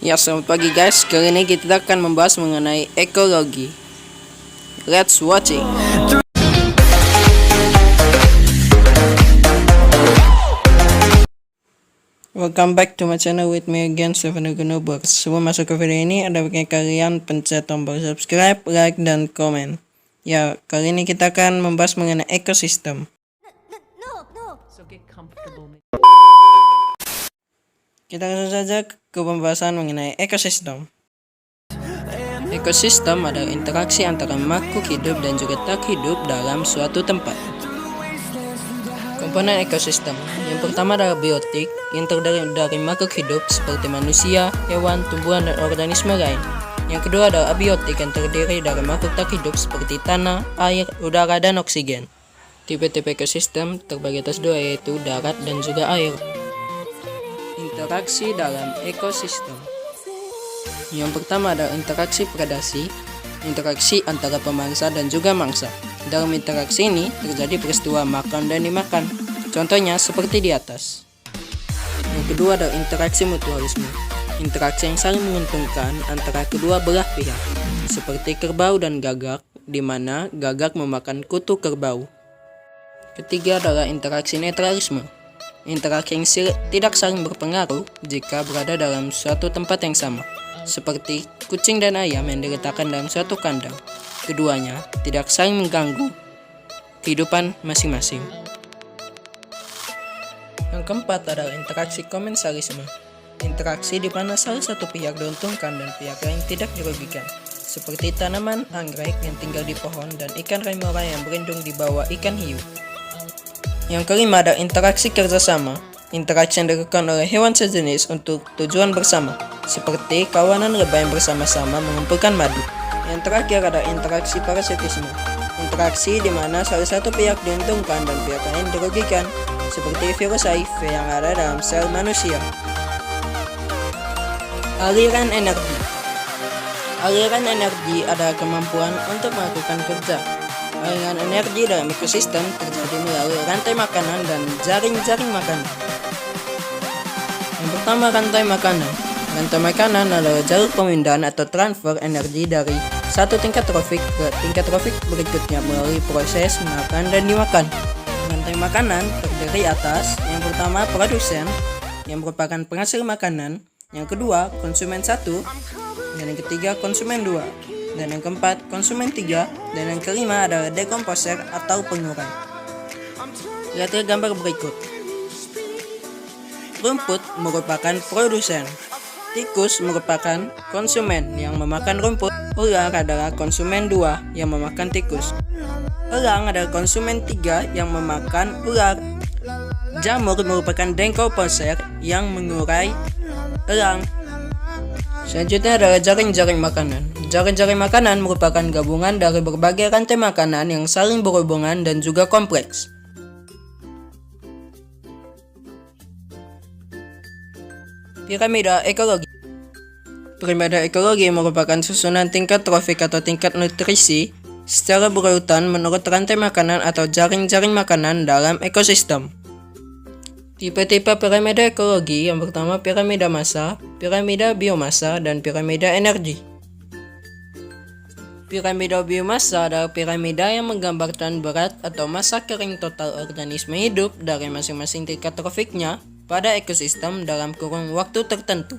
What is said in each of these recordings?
Ya, selamat pagi guys. Kali ini kita akan membahas mengenai ekologi. Let's watch it. Welcome back to my channel with me again, Stephen Gunobox. Sebelum masuk ke video ini, ada baiknya kalian pencet tombol subscribe, like, dan komen. Ya, kali ini kita akan membahas mengenai ekosistem. Kita langsung saja ke pembahasan mengenai ekosistem. Ekosistem adalah interaksi antara makhluk hidup dan juga tak hidup dalam suatu tempat. Komponen ekosistem yang pertama adalah biotik, yang terdiri dari makhluk hidup seperti manusia, hewan, tumbuhan, dan organisme lain. Yang kedua adalah abiotik, yang terdiri dari makhluk tak hidup seperti tanah, air, udara, dan oksigen. Tipe-tipe ekosistem terbagi atas dua, yaitu darat dan juga air. Interaksi dalam ekosistem. Yang pertama adalah interaksi predasi, interaksi antara pemangsa dan juga mangsa. Dalam interaksi ini terjadi peristiwa makan dan dimakan, contohnya seperti di atas. Yang kedua adalah interaksi mutualisme, interaksi yang saling menguntungkan antara kedua belah pihak, seperti kerbau dan gagak, di mana gagak memakan kutu kerbau. Ketiga adalah interaksi netralisme, interaksi yang tidak saling berpengaruh jika berada dalam suatu tempat yang sama, seperti kucing dan ayam yang diletakkan dalam suatu kandang. Keduanya tidak saling mengganggu kehidupan masing-masing. Yang keempat adalah interaksi komensalisme, interaksi di mana salah satu pihak diuntungkan dan pihak lain tidak dirugikan, seperti tanaman anggrek yang tinggal di pohon dan ikan remora yang berlindung di bawah ikan hiu. Yang kelima ada interaksi kerjasama, interaksi yang dilakukan oleh hewan sejenis untuk tujuan bersama, seperti kawanan lebah yang bersama-sama mengumpulkan madu. Yang terakhir ada interaksi parasitisme, interaksi di mana salah satu pihak diuntungkan dan pihak lain dirugikan, seperti virus HIV yang ada dalam sel manusia. Aliran energi. Aliran energi adalah kemampuan untuk melakukan kerja. Aliran energi dalam ekosistem terjadi melalui rantai makanan dan jaring-jaring makanan. Yang pertama, rantai makanan. Rantai makanan adalah jalur pemindahan atau transfer energi dari satu tingkat trofik ke tingkat trofik berikutnya melalui proses makan dan dimakan. Rantai makanan terdiri atas yang pertama produsen yang merupakan penghasil makanan, yang kedua konsumen 1, dan yang ketiga konsumen 2, dan yang keempat konsumen 3, dan yang kelima adalah dekomposer atau pengurai. Lihatlah gambar berikut. Rumput merupakan produsen, tikus merupakan konsumen yang memakan rumput, ular adalah konsumen 2 yang memakan tikus, elang adalah konsumen 3 yang memakan ular, jamur merupakan dekomposer yang mengurai elang. Selanjutnya adalah jaring-jaring makanan. Jaring-jaring makanan merupakan gabungan dari berbagai rantai makanan yang saling berhubungan dan juga kompleks. Piramida ekologi. Piramida ekologi merupakan susunan tingkat trofik atau tingkat nutrisi secara berurutan menurut rantai makanan atau jaring-jaring makanan dalam ekosistem. Tipe-tipe piramida ekologi yang pertama piramida massa, piramida biomassa, dan piramida energi. Piramida biomassa adalah piramida yang menggambarkan berat atau massa kering total organisme hidup dari masing-masing tingkat trofiknya pada ekosistem dalam kurun waktu tertentu.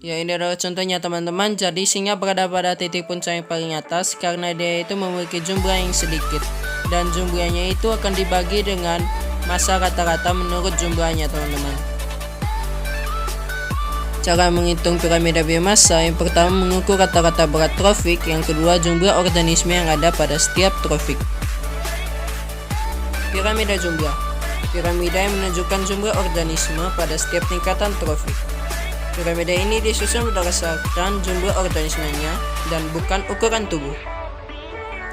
Ya, ini adalah contohnya teman-teman. Jadi singa berada pada titik puncak yang paling atas karena dia itu memiliki jumlah yang sedikit, dan jumlahnya itu akan dibagi dengan massa rata-rata menurut jumlahnya, teman-teman. Cara menghitung piramida biomassa, yang pertama mengukur rata-rata berat trofik, yang kedua jumlah organisme yang ada pada setiap trofik. Piramida jumlah. Piramida yang menunjukkan jumlah organisme pada setiap tingkatan trofik. Piramida ini disusun berdasarkan jumlah organismenya dan bukan ukuran tubuh.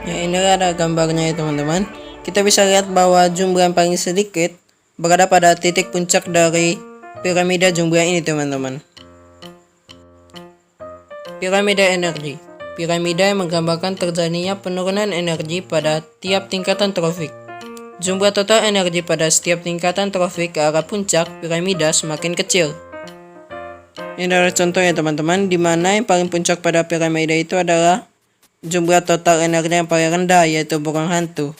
Ya, ini ada gambarnya ya teman-teman. Kita bisa lihat bahwa jumlah yang paling sedikit berada pada titik puncak dari piramida jumlah ini, teman-teman. Piramida energi. Piramida yang menggambarkan terjadinya penurunan energi pada tiap tingkatan trofik. Jumlah total energi pada setiap tingkatan trofik ke arah puncak piramida semakin kecil. Ini adalah contohnya teman-teman, di mana yang paling puncak pada piramida itu adalah jumlah total energi yang paling rendah, yaitu burung hantu.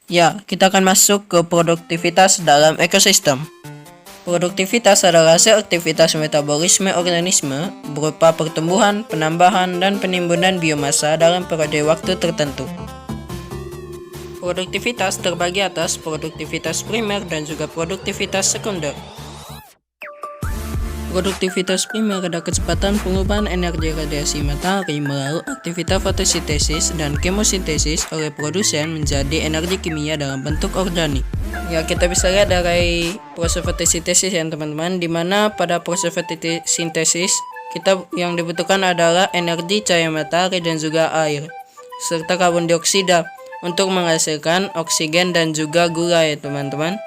Ya, kita akan masuk ke produktivitas dalam ekosistem. Produktivitas adalah hasil aktivitas metabolisme organisme berupa pertumbuhan, penambahan, dan penimbunan biomasa dalam periode waktu tertentu. Produktivitas terbagi atas produktivitas primer dan juga produktivitas sekunder. Produktivitas primer adalah kecepatan pengubah energi radiasi matahari melalui aktivitas fotosintesis dan kemosintesis oleh produsen menjadi energi kimia dalam bentuk organik. Ya, kita bisa lihat dari proses fotosintesis ya teman-teman, di mana pada proses fotosintesis kita yang dibutuhkan adalah energi cahaya matahari dan juga air serta karbon dioksida untuk menghasilkan oksigen dan juga gula ya teman-teman.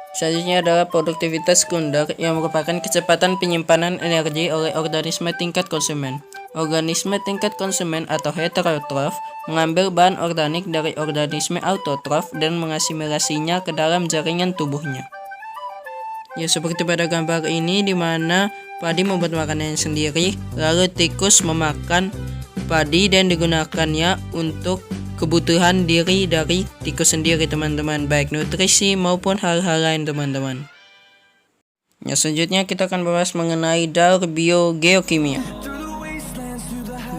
Selanjutnya adalah produktivitas sekunder yang merupakan kecepatan penyimpanan energi oleh organisme tingkat konsumen. Organisme tingkat konsumen atau heterotrof mengambil bahan organik dari organisme autotrof dan mengasimilasinya ke dalam jaringan tubuhnya. Ya, seperti pada gambar ini di mana padi membuat makanan sendiri, lalu tikus memakan padi dan digunakannya untuk kebutuhan diri dari tikus sendiri teman-teman, baik nutrisi maupun hal-hal lain teman-teman. Ya, selanjutnya kita akan bahas mengenai daur biogeokimia.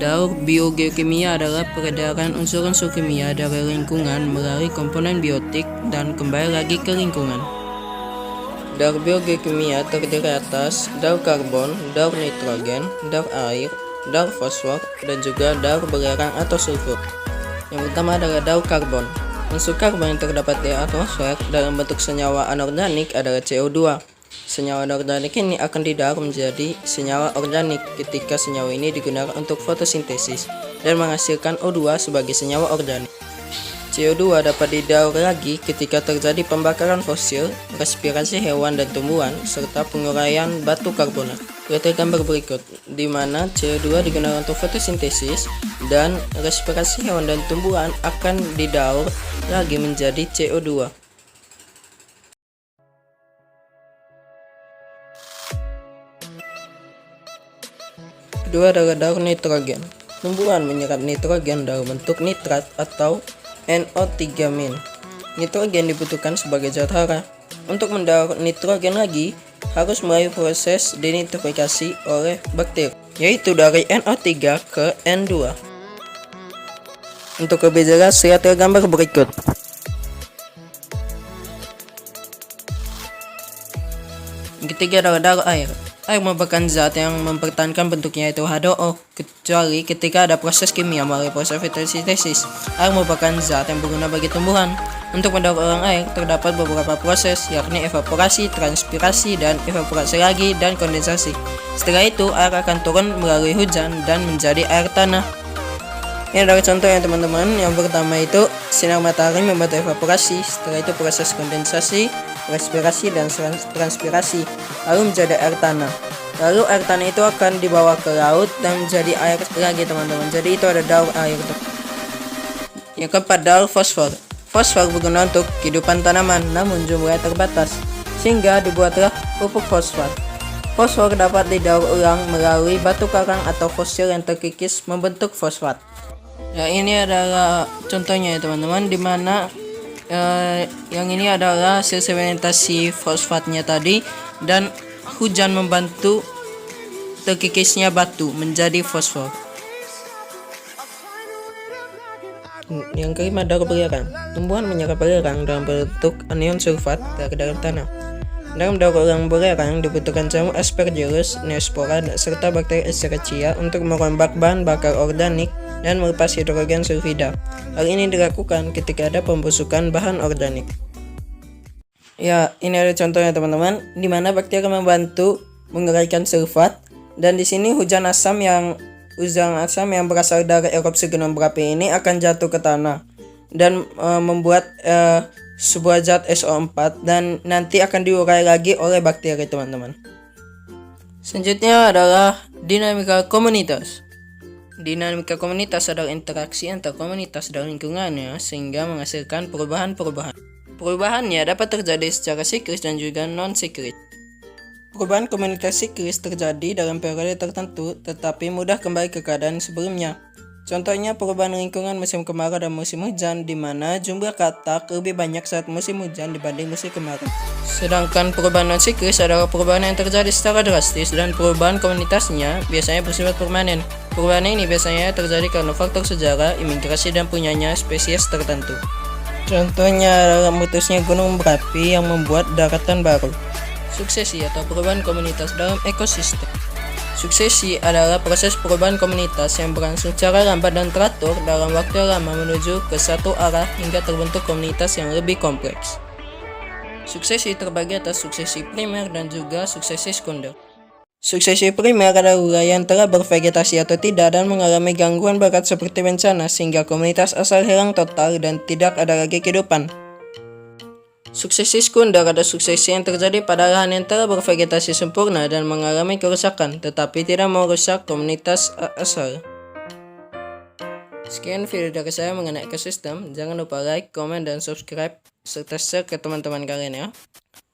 Daur biogeokimia adalah peredaran unsur-unsur kimia dari lingkungan melalui komponen biotik dan kembali lagi ke lingkungan. Daur biogeokimia terdiri atas daur karbon, daur nitrogen, daur air, daur fosfor, dan juga daur belerang atau sulfur. Yang pertama adalah daur karbon. Unsur karbon yang terdapat di atmosfer dalam bentuk senyawa anorganik adalah CO2. Senyawa anorganik ini akan didaur menjadi senyawa organik ketika senyawa ini digunakan untuk fotosintesis dan menghasilkan O2 sebagai senyawa organik. CO2 dapat didaur lagi ketika terjadi pembakaran fosil, respirasi hewan dan tumbuhan, serta penguraian batu karbonat. Lihat gambar berikut, di mana CO2 digunakan untuk fotosintesis dan respirasi hewan dan tumbuhan akan didaur lagi menjadi CO2. Kedua adalah daur nitrogen. Tumbuhan menyerap nitrogen dalam bentuk nitrat atau NO3-. Nitrogen dibutuhkan sebagai zat hara. Untuk mendaur nitrogen lagi, harus melalui proses denitrifikasi oleh bakteri, yaitu dari NO3 ke N2. Untuk lebih jelas, lihat gambar berikut. Ketiga adalah daur air. Air merupakan zat yang mempertahankan bentuknya yaitu H2O, kecuali ketika ada proses kimia melalui proses fotosintesis. Air merupakan zat yang berguna bagi tumbuhan. Untuk mendaur ulang air, terdapat beberapa proses, yakni evaporasi, transpirasi, dan evaporasi lagi, dan kondensasi. Setelah itu, air akan turun melalui hujan dan menjadi air tanah. Ini adalah contoh ya teman-teman. Yang pertama itu sinar matahari membuat evaporasi, setelah itu proses kondensasi, respirasi, dan transpirasi, lalu menjadi air tanah. Lalu air tanah itu akan dibawa ke laut dan menjadi air lagi teman-teman. Jadi itu ada daur air. Yang keempat, daur fosfor. Fosfor berguna untuk kehidupan tanaman, namun jumlahnya terbatas, sehingga dibuatlah pupuk fosfat. Fosfor dapat didaur ulang melalui batu karang atau fosil yang terkikis membentuk fosfat. Ya, ini adalah contohnya ya teman-teman, dimana yang ini adalah hasil sedimentasi fosfatnya tadi, dan hujan membantu terkikisnya batu menjadi fosfor. Yang kelima, daur belerang. Tumbuhan menyerap belerang dalam bentuk anion sulfat dari dalam tanah. Dalam daur ulang belerang dibutuhkan jamur Aspergillus, Neospora, serta bakteri Escherichia untuk merombak bahan bakar organik dan melepas hidrogen sulfida. Hal ini dilakukan ketika ada pembusukan bahan organik. Ya, ini ada contohnya teman-teman, di mana bakteri membantu menguraikan sulfat, dan di sini hujan asam yang berasal dari erupsi gunung berapi ini akan jatuh ke tanah dan membuat sebuah zat SO4 dan nanti akan diurai lagi oleh bakteri teman-teman. Selanjutnya adalah dinamika komunitas. Dinamika komunitas adalah interaksi antar komunitas dan lingkungannya sehingga menghasilkan perubahan-perubahan. Perubahannya dapat terjadi secara siklis dan juga non-siklis. Perubahan komunitas siklus terjadi dalam periode tertentu, tetapi mudah kembali ke keadaan sebelumnya. Contohnya perubahan lingkungan musim kemarau dan musim hujan, di mana jumlah katak lebih banyak saat musim hujan dibanding musim kemarau. Sedangkan perubahan non-siklus adalah perubahan yang terjadi secara drastis dan perubahan komunitasnya biasanya bersifat permanen. Perubahan ini biasanya terjadi karena faktor sejarah, imigrasi, dan punyanya spesies tertentu. Contohnya adalah meletusnya gunung berapi yang membuat daratan baru. Suksesi atau perubahan komunitas dalam ekosistem. Suksesi adalah proses perubahan komunitas yang berlangsung secara lambat dan teratur dalam waktu lama menuju ke satu arah hingga terbentuk komunitas yang lebih kompleks. Suksesi terbagi atas suksesi primer dan juga suksesi sekunder. Suksesi primer adalah wilayah yang telah bervegetasi atau tidak dan mengalami gangguan berat seperti bencana sehingga komunitas asal hilang total dan tidak ada lagi kehidupan. Suksesi sekunder adalah suksesi yang terjadi pada lahan yang telah bervegetasi sempurna dan mengalami kerusakan, tetapi tidak merusak komunitas asal. Sekian video dari saya mengenai ekosistem. Jangan lupa like, komen, dan subscribe, serta share ke teman-teman kalian ya.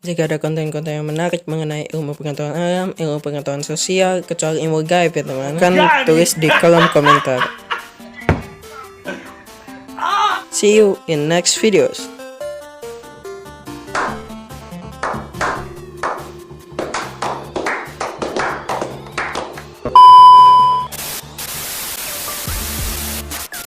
Jika ada konten-konten yang menarik mengenai ilmu pengetahuan alam, ilmu pengetahuan sosial, kecuali ilmu gaib ya teman, kan tulis di kolom komentar. See you in next videos.